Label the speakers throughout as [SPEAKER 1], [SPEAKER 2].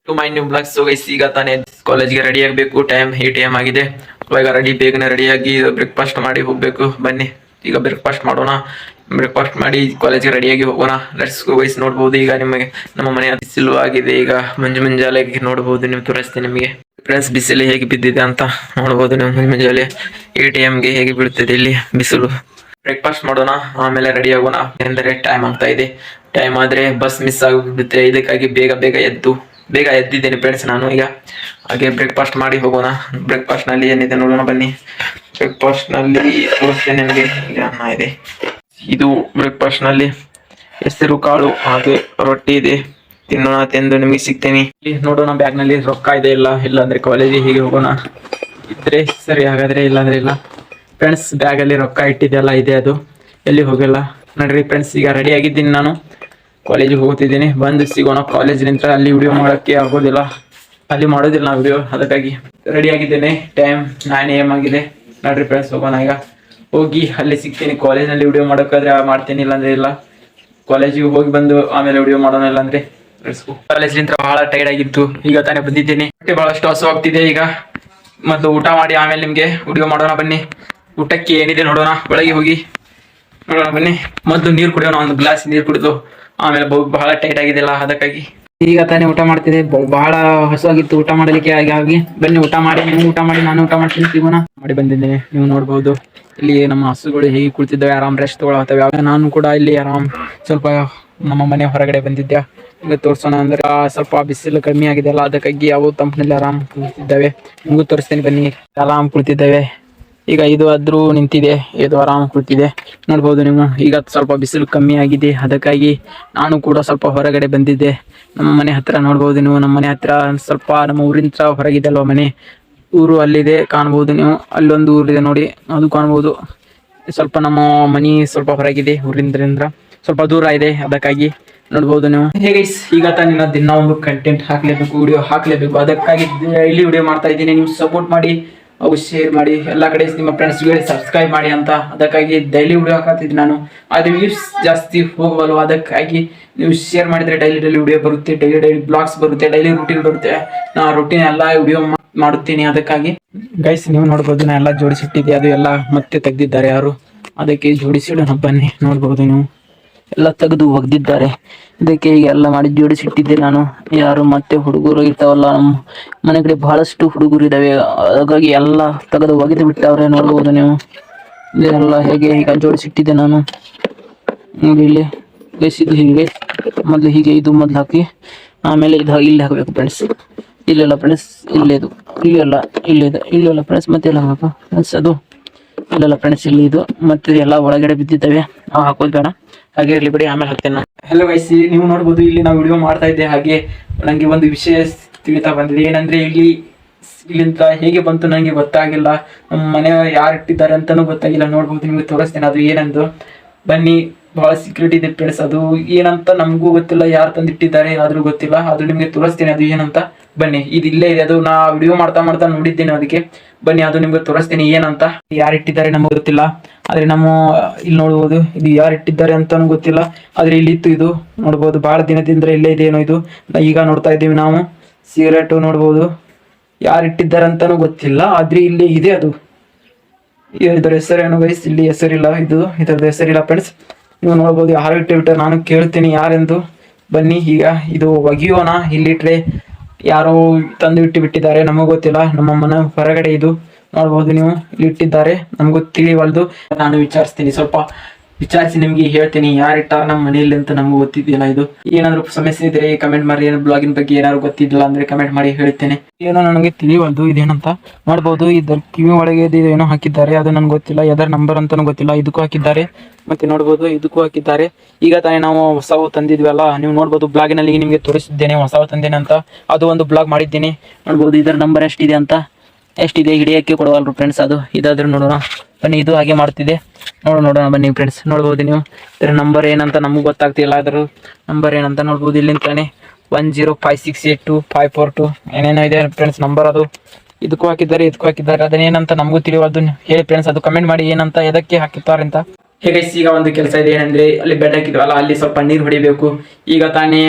[SPEAKER 1] To my new blog. So guys, ಈಗ ತಾನೇ ಕಾಲೇಜ್ಗೆ ರೆಡಿ ಆಗಬೇಕು. ಟೈಮ್ 8 AM ಆಗಿದೆ. ಇವಾಗ ಬೇಗನೆ ರೆಡಿಯಾಗಿ ಬ್ರೇಕ್ಫಾಸ್ಟ್ ಮಾಡಿ ಹೋಗ್ಬೇಕು. ಬನ್ನಿ ಈಗ ಬ್ರೇಕ್ಫಾಸ್ಟ್ ಮಾಡೋಣ. ಬ್ರೇಕ್ಫಾಸ್ಟ್ ಮಾಡಿ ಕಾಲೇಜ್ಗೆ ರೆಡಿಯಾಗಿ ಹೋಗೋಣ. Let's go guys. ನೋಡ್ಬೋದು ಈಗ ನಿಮಗೆ ನಮ್ಮ ಮನೆ ಬಿಸಿಲು ಆಗಿದೆ. ಈಗ ಮುಂಜಾನೆ ನೋಡ್ಬೋದು, ನೀವು ತೋರಿಸ್ತೀನಿ ನಿಮಗೆ ಫ್ರೆಂಡ್ಸ್ ಬಿಸಿಲು ಹೇಗೆ ಬಿದ್ದಿದೆ ಅಂತ ನೋಡ್ಬೋದು ನೀವು. ಮುಂಜಾನೆ 8 AM ಹೇಗೆ ಬೀಳ್ತಿದೆ ಇಲ್ಲಿ ಬಿಸಿಲು. ಬ್ರೇಕ್ಫಾಸ್ಟ್ ಮಾಡೋಣ, ಆಮೇಲೆ ರೆಡಿ ಆಗೋಣ. ಎಂದರೆ ಟೈಮ್ ಆಗ್ತಾ ಇದೆ. ಟೈಮ್ ಆದ್ರೆ ಬಸ್ ಮಿಸ್ ಆಗಿಬಿಡುತ್ತೆ. ಇದಕ್ಕಾಗಿ ಬೇಗ ಎದ್ದಿದ್ದೇನೆ ಫ್ರೆಂಡ್ಸ್ ನಾನು. ಈಗ ಹಾಗೆ ಬ್ರೇಕ್ಫಾಸ್ಟ್ ಮಾಡಿ ಹೋಗೋಣ. ಬ್ರೇಕ್ಫಾಸ್ಟ್ ನಲ್ಲಿ ಏನಿದೆ ನೋಡೋಣ ಬನ್ನಿ. ಬ್ರೇಕ್ಫಾಸ್ಟ್ ನಲ್ಲಿ ತೋರಿಸ್ತೇನೆ ನಿಮಗೆ. ಅನ್ನ ಇದೆ, ಇದು ಬ್ರೇಕ್ಫಾಸ್ಟ್ ನಲ್ಲಿ ಹೆಸರು ಕಾಳು ಹಾಗೆ ರೊಟ್ಟಿ ಇದೆ. ತಿನ್ನೋಣ, ತಿಂದು ನಿಮಗೆ ಸಿಗ್ತೇನೆ. ನೋಡೋಣ ಬ್ಯಾಗ್ ನಲ್ಲಿ ರೊಕ್ಕ ಇದೆ ಇಲ್ಲ ಅಂದ್ರೆ ಕಾಲೇಜಿಗೆ ಹೀಗೆ ಹೋಗೋಣ. ಇದ್ರೆ ಸರಿ, ಹಾಗಾದ್ರೆ ಇಲ್ಲಾಂದ್ರೆ ಇಲ್ಲ. ಫ್ರೆಂಡ್ಸ್ ಬ್ಯಾಗ್ ಅಲ್ಲಿ ರೊಕ್ಕ ಇಟ್ಟಿದೆಲ್ಲ ಇದೆ, ಅದು ಎಲ್ಲಿ ಹೋಗಿಲ್ಲ ನೋಡ್ರಿ ಫ್ರೆಂಡ್ಸ್. ಈಗ ರೆಡಿ ಆಗಿದ್ದೀನಿ ನಾನು, ಕಾಲೇಜಿಗೆ ಹೋಗ್ತಿದ್ದೀನಿ. ಬಂದು ಸಿಗೋಣ ಕಾಲೇಜಿನಿಂದ. ಅಲ್ಲಿ ವಿಡಿಯೋ ಮಾಡೋಕ್ಕೆ ಆಗೋದಿಲ್ಲ, ಅಲ್ಲಿ ಮಾಡೋದಿಲ್ಲ ನಾವು ವಿಡಿಯೋ, ಅದಕ್ಕಾಗಿ ರೆಡಿ ಆಗಿದ್ದೇನೆ. ಟೈಮ್ 9 AM ಆಗಿದೆ ನೋಡ್ರಿ ಫ್ರೆಂಡ್ಸ್. ಹೋಗೋಣ ಈಗ, ಹೋಗಿ ಅಲ್ಲಿ ಸಿಗ್ತೀನಿ. ಕಾಲೇಜ್ನಲ್ಲಿ ವಿಡಿಯೋ ಮಾಡೋಕ್ಕಾದ್ರೆ ಮಾಡ್ತೀನಿ, ಇಲ್ಲಾಂದ್ರೆ ಇಲ್ಲ. ಕಾಲೇಜಿಗೆ ಹೋಗಿ ಬಂದು ಆಮೇಲೆ ವಿಡಿಯೋ ಮಾಡೋಣ, ಇಲ್ಲಾಂದ್ರೆ ಕಾಲೇಜಿನಿಂದ ಬಹಳ ಟೈರ್ಡ್ ಆಗಿತ್ತು. ಈಗ ತಾನೇ ಬಂದಿದ್ದೀನಿ, ಹೊಟ್ಟೆ ಬಹಳಷ್ಟು ಹಸುವಾಗ್ತಿದೆ. ಈಗ ಮೊದಲು ಊಟ ಮಾಡಿ ಆಮೇಲೆ ನಿಮ್ಗೆ ವಿಡಿಯೋ ಮಾಡೋಣ ಬನ್ನಿ. ಊಟಕ್ಕೆ ಏನಿದೆ ನೋಡೋಣ, ಒಳಗೆ ಹೋಗಿ ನೋಡೋಣ ಬನ್ನಿ. ಮೊದಲು ನೀರು ಕುಡಿಯೋಣ, ಒಂದು ಗ್ಲಾಸ್ ನೀರು ಕುಡಿದು ಆಮೇಲೆ ಬಹಳ ಟೈಟ್ ಆಗಿದೆಲ್ಲ, ಅದಕ್ಕಾಗಿ ಈಗ ತಾನೇ ಊಟ ಮಾಡ್ತಿದ್ದೆ. ಬಹಳ ಹಸುವಾಗಿತ್ತು ಊಟ ಮಾಡಲಿಕ್ಕೆ. ಹಾಗಾಗಿ ಬನ್ನಿ ಊಟ ಮಾಡಿ, ನೀವು ಊಟ ಮಾಡಿ, ನಾನು ಊಟ ಮಾಡ್ತೀನಿ, ಸಿಗೋಣ. ಮಾಡಿ ಬಂದಿದ್ದೇನೆ, ನೀವು ನೋಡ್ಬಹುದು. ಇಲ್ಲಿ ನಮ್ಮ ಹಸುಗಳು ಹೇಗೆ ಕುಳಿತಿದ್ದಾವೆ, ಆರಾಮ್ ರೆಸ್ಟ್ ತಗೊಳತ್ತವೆ. ನಾನು ಕೂಡ ಇಲ್ಲಿ ಆರಾಮ್ ಸ್ವಲ್ಪ ನಮ್ಮ ಮನೆ ಹೊರಗಡೆ ಬಂದಿದ್ದೆ. ಈಗ ತೋರ್ಸೋಣ ಅಂದ್ರೆ ಸ್ವಲ್ಪ ಬಿಸಿಲು ಕಮ್ಮಿ ಆಗಿದೆ ಅಲ್ಲ, ಅದಕ್ಕಾಗಿ ಅವು ತಂಪಿನಲ್ಲಿ ಆರಾಮ್ ಕುಳಿತಿದ್ದಾವೆ. ನಿಮಗೂ ತೋರಿಸ್ತೇನೆ ಬನ್ನಿ. ಆರಾಮ್ ಕುಳಿತಿದ್ದಾವೆ. ಈಗ ಇದು ಆದ್ರೂ ನಿಂತಿದೆ, ಇದು ಆರಾಮ್ ಕುಳಿತಿದೆ ನೋಡ್ಬೋದು ನೀವು. ಈಗ ಸ್ವಲ್ಪ ಬಿಸಿಲು ಕಮ್ಮಿ ಆಗಿದೆ, ಅದಕ್ಕಾಗಿ ನಾನು ಕೂಡ ಸ್ವಲ್ಪ ಹೊರಗಡೆ ಬಂದಿದ್ದೆ. ನಮ್ಮ ಮನೆ ಹತ್ರ ನೋಡ್ಬೋದು ನೀವು. ನಮ್ಮ ಮನೆ ಹತ್ರ ಸ್ವಲ್ಪ ನಮ್ಮ ಊರಿನ ಹೊರಗಿದೆ ಅಲ್ವಾ ಮನೆ, ಊರು ಅಲ್ಲಿದೆ ಕಾಣ್ಬೋದು ನೀವು. ಅಲ್ಲೊಂದು ಊರಿದೆ ನೋಡಿ, ಅದು ಕಾಣ್ಬೋದು. ಸ್ವಲ್ಪ ನಮ್ಮ ಮನೆ ಸ್ವಲ್ಪ ಹೊರಗಿದೆ, ಊರಿಂದ ಸ್ವಲ್ಪ ದೂರ ಇದೆ, ಅದಕ್ಕಾಗಿ ನೋಡ್ಬೋದು ನೀವು. ಹೇಗೆ ಈಗ ತಾನೇ ದಿನ ಒಂದು ಕಂಟೆಂಟ್ ಹಾಕ್ಲೇಬೇಕು, ವಿಡಿಯೋ ಹಾಕ್ಲೇಬೇಕು, ಅದಕ್ಕಾಗಿ ಡೈಲಿ ವಿಡಿಯೋ ಮಾಡ್ತಾ ಇದ್ದೀನಿ. ನೀವು ಸಪೋರ್ಟ್ ಮಾಡಿ, ಅವು ಶೇರ್ ಮಾಡಿ, ಎಲ್ಲ ಕಡೆ ನಿಮ್ಮ ಫ್ರೆಂಡ್ಸ್ಗೆ ಸಬ್ಸ್ಕ್ರೈಬ್ ಮಾಡಿ ಅಂತ. ಅದಕ್ಕಾಗಿ ಡೈಲಿ ವಿಡಿಯೋ ಹಾಕತ್ತಿದ್ದೆ ನಾನು. ಆದರೆ ವ್ಯೂಸ್ ಜಾಸ್ತಿ ಹೋಗಬಲ್ವ, ಅದಕ್ಕಾಗಿ ನೀವು ಶೇರ್ ಮಾಡಿದ್ರೆ ಡೈಲಿ ವಿಡಿಯೋ ಬರುತ್ತೆ, ಡೈಲಿ ಬ್ಲಾಗ್ಸ್ ಬರುತ್ತೆ, ಡೈಲಿ ರೂಟೀನ್ ಬರುತ್ತೆ. ನಾ ರೂಟೀನ್ ಎಲ್ಲ ವಿಡಿಯೋ ಮಾಡುತ್ತೀನಿ. ಅದಕ್ಕಾಗಿ ಗೈಸ್ ನೀವು ನೋಡ್ಬೋದು, ನಾ ಎಲ್ಲ ಜೋಡಿಸಿಟ್ಟಿದ್ದೆ. ಅದು ಎಲ್ಲ ಮತ್ತೆ ತೆಗ್ದಿದ್ದಾರೆ ಯಾರು, ಅದಕ್ಕೆ ಜೋಡಿಸಿಡೋಣ ಬನ್ನಿ. ನೋಡ್ಬೋದು ನೀವು, ಎಲ್ಲ ತೆಗೆದು ಒಗ್ದಿದ್ದಾರೆ. ಇದಕ್ಕೆ ಎಲ್ಲ ಮಾಡಿ ಜೋಡಿಸಿಟ್ಟಿದ್ದೆ ನಾನು. ಯಾರು ಮತ್ತೆ ಹುಡುಗರು ಇರ್ತಾವಲ್ಲ, ನಮ್ಮ ಮನೆ ಕಡೆ ಬಹಳಷ್ಟು ಹುಡುಗರು ಇದಾವೆ, ಹಾಗಾಗಿ ಎಲ್ಲ ತೆಗೆದು ಒಗೆದು ಬಿಟ್ಟವ್ರೆ. ನೋಡ್ಬೋದು ನೀವು, ಇದೆಲ್ಲ ಹೇಗೆ ಈಗ ಜೋಡಿಸಿಟ್ಟಿದ್ದೆ ನಾನು. ಇಲ್ಲಿ ಬೇಸಿದ್ದು ಹೀಗೆ ಮೊದಲು ಹೀಗೆ ಇದು ಮೊದಲು ಹಾಕಿ ಆಮೇಲೆ ಇದು ಇಲ್ಲಿ ಹಾಕಬೇಕು ಫ್ರೆಂಡ್ಸ್. ಇಲ್ಲೆಲ್ಲ ಫ್ರೆಂಡ್ಸ್, ಇಲ್ಲೇದು ಇಲ್ಲೆಲ್ಲ ಇಲ್ಲೆಲ್ಲ ಫ್ರೆಂಡ್ಸ್, ಮತ್ತೆ ಎಲ್ಲ ಹಾಕಬೇಕು ಫ್ರೆಂಡ್ಸ್. ಅದು ಇಲ್ಲೆಲ್ಲ ಫ್ರೆಂಡ್ಸ್, ಇಲ್ಲಿ ಇದು ಮತ್ತೆ ಎಲ್ಲ ಒಳಗಡೆ ಬಿದ್ದಿದ್ದಾವೆ, ಹಾಕೋದು ಬೇಡ, ಹಾಗೆ ಇರ್ಲಿ ಬಿಡಿ, ಆಮೇಲೆ ಹಾಕ್ತೇನೆ ನಾನು. ಹೆಲೋ ಗೈಸ್, ನೀವು ನೋಡ್ಬೋದು ಇಲ್ಲಿ ನಾವು ವಿಡಿಯೋ ಮಾಡ್ತಾ ಇದ್ದೆ. ಹಾಗೆ ನನಗೆ ಒಂದು ವಿಷಯ ತಿಳಿತಾ ಬಂದಿದೆ. ಏನಂದ್ರೆ ಇಲ್ಲಿಂದ ಹೇಗೆ ಬಂತು ನನಗೆ ಗೊತ್ತಾಗಿಲ್ಲ. ನಮ್ಮ ಮನೆ ಯಾರು ಇಟ್ಟಿದ್ದಾರೆ ಅಂತಾನೂ ಗೊತ್ತಾಗಿಲ್ಲ. ನೋಡ್ಬೋದು, ನಿಮಗೆ ತೋರಿಸ್ತೇನೆ ಅದು ಏನಂದು. ಬನ್ನಿ, ಬಹಳ ಸೀಕ್ರೆಟ್ ಇದೆ ಫ್ರೆಂಡ್ಸ್. ಅದು ಏನಂತ ನಮಗೂ ಗೊತ್ತಿಲ್ಲ, ಯಾರು ತಂದಿಟ್ಟಿದ್ದಾರೆ ಆದ್ರೂ ಗೊತ್ತಿಲ್ಲ. ಅದು ನಿಮಗೆ ತೋರಿಸ್ತೇನೆ ಅದು ಏನಂತ. ಬನ್ನಿ, ಇದು ಇಲ್ಲೇ ಇದೆ. ಅದು ನಾ ವಿಡಿಯೋ ಮಾಡ್ತಾ ನೋಡಿದ್ದೇನೆ, ಅದಕ್ಕೆ ಬನ್ನಿ ಅದು ನಿಮ್ಗೆ ತೋರಿಸ್ತೇನೆ ಏನಂತ. ಯಾರು ಇಟ್ಟಿದ್ದಾರೆ ನಮ್ಗೆ ಗೊತ್ತಿಲ್ಲ, ಆದ್ರೆ ನಮ್ಮ ಇಲ್ಲಿ ನೋಡ್ಬೋದು, ಇದು ಯಾರು ಇಟ್ಟಿದ್ದಾರೆ ಅಂತಾನು ಗೊತ್ತಿಲ್ಲ. ಆದ್ರೆ ಇಲ್ಲಿ ಇತ್ತು, ಇದು ನೋಡ್ಬೋದು, ಬಹಳ ದಿನದಿಂದ ಇಲ್ಲೇ ಇದೆ ಏನೋ ಇದು. ಈಗ ನೋಡ್ತಾ ಇದ್ದೀವಿ ನಾವು. ಸಿಗರೇಟು ನೋಡ್ಬೋದು, ಯಾರು ಇಟ್ಟಿದ್ದಾರೆ ಅಂತಾನು ಗೊತ್ತಿಲ್ಲ, ಆದ್ರೆ ಇಲ್ಲಿ ಇದೆ ಅದು. ಇದರ ಹೆಸರೇನು ಗೈಸ್, ಇಲ್ಲಿ ಹೆಸರಿಲ್ಲ, ಇದರದ ಹೆಸರಿಲ್ಲ ಫ್ರೆಂಡ್ಸ್. ನೀವು ನೋಡ್ಬೋದು ಯಾರು ಇಟ್ಟು ನಾನು ಕೇಳ್ತೀನಿ ಯಾರೆಂದು. ಬನ್ನಿ ಈಗ ಇದು ಒಗೆಯೋಣ. ಇಲ್ಲಿಟ್ರೆ ಯಾರೋ ತಂದು ಬಿಟ್ಟಿದ್ದಾರೆ, ನಮಗೂ ಗೊತ್ತಿಲ್ಲ. ನಮ್ಮ ಮನೆ ಹೊರಗಡೆ ಇದು ನೋಡ್ಬೋದು ನೀವು, ಇಲ್ಲಿ ಇಟ್ಟಿದ್ದಾರೆ, ನಮಗೂ ತಿಳಿವಲ್ದು. ನಾನು ಸ್ವಲ್ಪ ವಿಚಾರಿಸಿ ನಿಮ್ಗೆ ಹೇಳ್ತೀನಿ ಯಾರು ಇಟ್ಟಾರ ನಮ್ಮ ಮನೆಯಲ್ಲಿ ಅಂತ. ನಮ್ಗೆ ಗೊತ್ತಿದ್ದಿಲ್ಲ. ಇದು ಏನಾದ್ರು ಸಮಸ್ಯೆ ಇದ್ರೆ ಕಮೆಂಟ್ ಮಾಡಿ. ಏನು ಬ್ಲಾಗಿನ ಬಗ್ಗೆ ಏನಾದ್ರು ಗೊತ್ತಿದ್ದಿಲ್ಲ ಅಂದ್ರೆ ಕಮೆಂಟ್ ಮಾಡಿ ಹೇಳ್ತೇನೆ. ಏನೋ ನನಗೆ ತಿಳಿವಲ್ದು ಇದೇನಂತ. ನೋಡ್ಬೋದು, ಇದ್ರ ಕಿವಿ ಒಳಗೆ ಏನೋ ಹಾಕಿದ್ದಾರೆ, ಅದು ನನ್ಗೆ ಗೊತ್ತಿಲ್ಲ. ಯಾವ್ದಾರ ನಂಬರ್ ಅಂತಾನು ಗೊತ್ತಿಲ್ಲ. ಇದಕ್ಕೂ ಹಾಕಿದ್ದಾರೆ, ಮತ್ತೆ ನೋಡ್ಬೋದು ಇದಕ್ಕೂ ಹಾಕಿದ್ದಾರೆ. ಈಗ ತಾನೇ ನಾವು ಹೊಸವು ತಂದಿದ್ವಲ್ಲ, ನೀವು ನೋಡ್ಬೋದು ಬ್ಲಾಗಿನಲ್ಲಿ ನಿಮಗೆ ತೋರಿಸಿದ್ದೇನೆ ಹೊಸವು ತಂದೇನೆ ಅಂತ. ಅದು ಒಂದು ಬ್ಲಾಗ್ ಮಾಡಿದ್ದೀನಿ. ನೋಡ್ಬೋದು ಇದರ ನಂಬರ್ ಎಷ್ಟಿದೆ ಹಿಡಿಯಕ್ಕೆ ಕೊಡವಲ್ರು ಫ್ರೆಂಡ್ಸ್. ಅದು ಇದಾದ್ರೂ ನೋಡೋಣ ಬನ್ನಿ. ಇದು ಹಾಗೆ ಮಾಡ್ತಿದೆ, ನೋಡೋಣ ಬನ್ನಿ ಫ್ರೆಂಡ್ಸ್. ನೋಡ್ಬೋದು ನೀವು, ಇದರ ನಂಬರ್ ಏನಂತ ನಮಗೂ ಗೊತ್ತಾಗ್ತಿಲ್ಲ. ಅದ್ರ ನಂಬರ್ ಏನಂತ ನೋಡ್ಬೋದು. ಇಲ್ಲಿಂದಾನೆ 10568254 ಏನೇನೋ ಇದೆ ಫ್ರೆಂಡ್ಸ್ ನಂಬರ್. ಅದು ಇದಕ್ಕೂ ಹಾಕಿದ್ದಾರೆ, ಅದನ್ನೇನಂತ ನಮಗೂ ತಿಳಿಯೋದು. ಹೇಳಿ ಫ್ರೆಂಡ್ಸ್, ಅದು ಕಮೆಂಟ್ ಮಾಡಿ ಏನಂತ, ಎದಕ್ಕೆ ಹಾಕಿರ್ತಾರೆ ಅಂತ. ಹೇಗೆ ಈಗ ಒಂದು ಕೆಲಸ ಇದೆ. ಏನಂದ್ರೆ ಅಲ್ಲಿ ಬೆಡ್ ಹಾಕಿದ್ವಲ್ಲ, ಅಲ್ಲಿ ಸ್ವಲ್ಪ ನೀರು ಹೊಡಿಬೇಕು. ಈಗ ತಾನೇ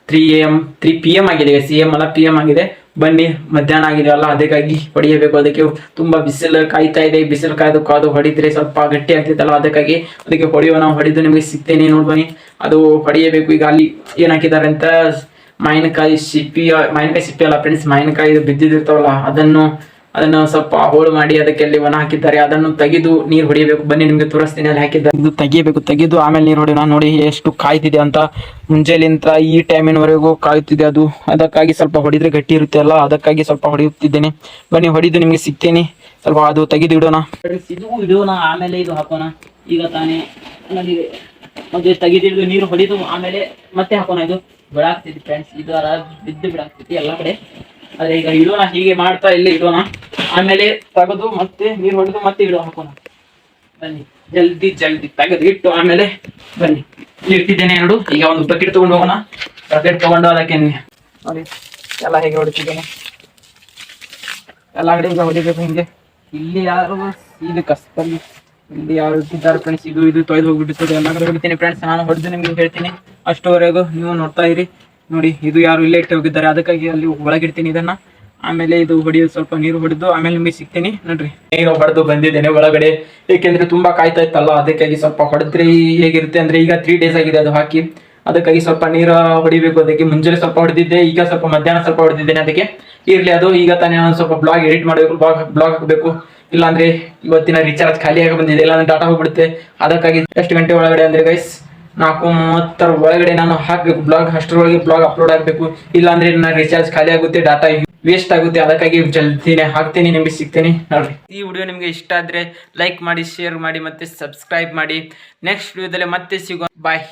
[SPEAKER 2] 3 PM ಆಗಿದೆ, CM ಅಲ್ಲ PM ಆಗಿದೆ. ಬನ್ನಿ, ಮಧ್ಯಾಹ್ನ ಆಗಿದೆ ಅಲ್ಲ, ಅದಕ್ಕಾಗಿ ಹೊಡೆಯಬೇಕು. ಅದಕ್ಕೆ ತುಂಬಾ ಬಿಸಿಲು ಕಾಯ್ತಾ ಇದೆ. ಬಿಸಿಲು ಕಾಯ್ದು ಕಾದು ಹೊಡಿದ್ರೆ ಸ್ವಲ್ಪ ಗಟ್ಟಿ ಆಗ್ತಿತ್ತಲ್ಲ, ಅದಕ್ಕೆ ಹೊಡೆಯೋಣ. ಹೊಡೆದು ನಿಮಗೆ ಸಿಗ್ತೇನೆ ನೋಡಿ ಬನ್ನಿ. ಅದು ಹೊಡೆಯಬೇಕು. ಈಗ ಅಲ್ಲಿ ಏನ್ ಹಾಕಿದ್ದಾರೆ ಅಂತ, ಮಾವಿನಕಾಯಿ ಸಿಪ್ಪಿ ಅಲ್ಲ ಫ್ರೆಂಡ್ಸ್, ಮಾವಿನಕಾಯಿ ಬಿದ್ದಿರ್ತಾವಲ್ಲ ಅದನ್ನು ಸ್ವಲ್ಪ ಹೋಳು ಮಾಡಿ ಅದಕ್ಕೆ ಅಲ್ಲಿ ಒಣ ಹಾಕಿದ್ದಾರೆ. ಅದನ್ನು ತೆಗೆದು ನೀರು ಹೊಡಿಯಬೇಕು. ಬನ್ನಿ, ನಿಮ್ಗೆ ತೋರಿಸ್ತೀನಿ. ಅಲ್ಲಿ ಹಾಕಿದ್ದಾರೆ, ಇದು ತೆಗಿಬೇಕು. ಆಮೇಲೆ ನೀರು ಹೊಡೆಯೋಣ. ನೋಡಿ ಎಷ್ಟು ಕಾಯ್ತಿದೆ ಅಂತ. ಮುಂಜಾನೆಂತ ಈ ಟೈಮಿನವರೆಗೂ ಕಾಯ್ತಿದೆ ಅದು. ಅದಕ್ಕಾಗಿ ಸ್ವಲ್ಪ ಹೊಡಿದ್ರೆ ಗಟ್ಟಿ ಇರುತ್ತೆ ಅಲ್ಲ, ಅದಕ್ಕಾಗಿ ಸ್ವಲ್ಪ ಹೊಡೆಯುತ್ತಿದ್ದೇನೆ. ಬನ್ನಿ, ಹೊಡಿದು ನಿಮ್ಗೆ ಸಿಗ್ತೇನೆ. ಸ್ವಲ್ಪ ಅದು ತೆಗೆದು ಇಡೋಣ. ಇದು ಇಡೋಣ, ಆಮೇಲೆ ಇದು ಹಾಕೋಣ. ಈಗ ತಾನೇ ಮತ್ತೆ ತೆಗೆದಿಡಿದು ನೀರು ಹೊಡಿದು ಆಮೇಲೆ ಮತ್ತೆ ಹಾಕೋಣ. ಇದು ಬಿಡಾಕ್ತಿದ್ವಿ ಫ್ರೆಂಡ್ಸ್, ಇದು ಬಿದ್ದು ಬಿಡಾಕ್ತೈತಿ ಎಲ್ಲ ಕಡೆ. ಆದ್ರೆ ಈಗ ಇಡೋಣ, ಹೀಗೆ ಮಾಡ್ತಾ ಇಲ್ಲಿ ಇಡೋಣ. ಆಮೇಲೆ ತೆಗೆದು ಮತ್ತೆ ನೀರು ಹೊಡೆದು ಮತ್ತೆ ಹಾಕೋಣ. ಬನ್ನಿ, ಜಲ್ದಿ ತೆಗೆದು ಇಟ್ಟು ಆಮೇಲೆ ಬನ್ನಿ ಇಡ್ತಿದ್ದೇನೆ. ಎರಡು ಈಗ ಒಂದು ಬಕೆಟ್ ತಗೊಂಡು ಹೋಗೋಣ. ಬಕೆಟ್ ತಗೊಂಡು ಅದಕ್ಕೆ ನೋಡಿ ಎಲ್ಲ ಹೇಗೆ ಹೊಡಿತಿದ್ದೇನೆ. ಎಲ್ಲ ಕಡೆ ಈಗ ಹೊಡಿಬೇಕು ಹಿಂಗೆ. ಇಲ್ಲಿ ಯಾರು ಇದು ಕಷ್ಟದಲ್ಲಿ ಇಲ್ಲಿ ಯಾರು ಇಟ್ಟಿದ್ದಾರೆ ಫ್ರೆಂಡ್ಸ್, ಇದು ತೊಯ್ದು ಹೋಗ್ಬಿಟ್ಟಿರ್ತದೆ. ಎಲ್ಲ ಕಡೆ ಹೊಡಿತೀನಿ ಫ್ರೆಂಡ್ಸ್, ನಾನು ಹೊಡೆದು ನಿಮ್ಗೆ ಹೇಳ್ತೀನಿ. ಅಷ್ಟುವರೆಗೂ ನೀವು ನೋಡ್ತಾ ಇರಿ. ನೋಡಿ, ಇದು ಯಾರು ಇಲ್ಲೇ ಇಟ್ಟು ಹೋಗಿದ್ದಾರೆ, ಅದಕ್ಕಾಗಿ ಅಲ್ಲಿ ಒಳಗಿಡ್ತೀನಿ ಇದನ್ನ. ಆಮೇಲೆ ಇದು ಹೊಡೆಯೋದು, ಸ್ವಲ್ಪ ನೀರು ಹೊಡೆದು ಆಮೇಲೆ ನಿಮಗೆ ಸಿಗ್ತೀನಿ. ನೋಡ್ರಿ, ನೀರು ಹೊಡೆದು ಬಂದಿದ್ದೇನೆ ಒಳಗಡೆ. ಏಕೆಂದ್ರೆ ತುಂಬಾ ಕಾಯ್ತಾ ಇತ್ತಲ್ಲ, ಅದಕ್ಕಾಗಿ ಸ್ವಲ್ಪ ಹೊಡೆದ್ರೆ ಹೇಗಿರುತ್ತೆ ಅಂದ್ರೆ, ಈಗ 3 days ಆಗಿದೆ ಅದು ಹಾಕಿ. ಅದಕ್ಕಾಗಿ ಸ್ವಲ್ಪ ನೀರು ಹೊಡಿಬೇಕು. ಅದಕ್ಕೆ ಮುಂಜಾನೆ ಸ್ವಲ್ಪ ಹೊಡೆದಿದ್ದೆ, ಈಗ ಸ್ವಲ್ಪ ಮಧ್ಯಾಹ್ನ ಸ್ವಲ್ಪ ಹೊಡೆದಿದ್ದೇನೆ. ಅದಕ್ಕೆ ಇರ್ಲಿ ಅದು. ಈಗ ತಾನೇ ನಾನು ಸ್ವಲ್ಪ ಬ್ಲಾಗ್ ಎಡಿಟ್ ಮಾಡಬೇಕು, ಬ್ಲಾಗ್ ಹಾಕಬೇಕು. ಇಲ್ಲಾಂದ್ರೆ ಇವತ್ತಿನ ರಿಚಾರ್ಜ್ ಖಾಲಿಯಾಗಿ ಬಂದಿದೆ, ಇಲ್ಲಾಂದ್ರೆ ಡಾಟಾ ಹೋಗ್ಬಿಡುತ್ತೆ. ಅದಕ್ಕಾಗಿ ಎಷ್ಟು ಗಂಟೆ ಒಳಗಡೆ ಅಂದ್ರೆ ಗೈಸ್ 4:30 ಒಳಗಡೆ ನಾನು ಹಾಕ್ಬೇಕು ಬ್ಲಾಗ್. ಅಷ್ಟರೊಳಗೆ ಬ್ಲಾಗ್ ಅಪ್ಲೋಡ್ ಆಗಬೇಕು. ಇಲ್ಲಾಂದ್ರೆ ನನ್ನ ರಿಚಾರ್ಜ್ ಖಾಲಿ ಆಗುತ್ತೆ, ಡಾಟಾ ವೇಸ್ಟ್ ಆಗುತ್ತೆ. ಅದಕ್ಕಾಗಿ ಜಲ್ದಿನೇ ಹಾಕ್ತೀನಿ, ನಿಮಗೆ ಸಿಗ್ತೀನಿ ನೋಡ್ರಿ. ಈ ವಿಡಿಯೋ ನಿಮಗೆ ಇಷ್ಟ ಆದ್ರೆ ಲೈಕ್ ಮಾಡಿ, ಶೇರ್ ಮಾಡಿ, ಮತ್ತೆ ಸಬ್ಸ್ಕ್ರೈಬ್ ಮಾಡಿ. ನೆಕ್ಸ್ಟ್ ವಿಡಿಯೋದಲ್ಲಿ ಮತ್ತೆ ಸಿಗೋಣ. ಬಾಯ್.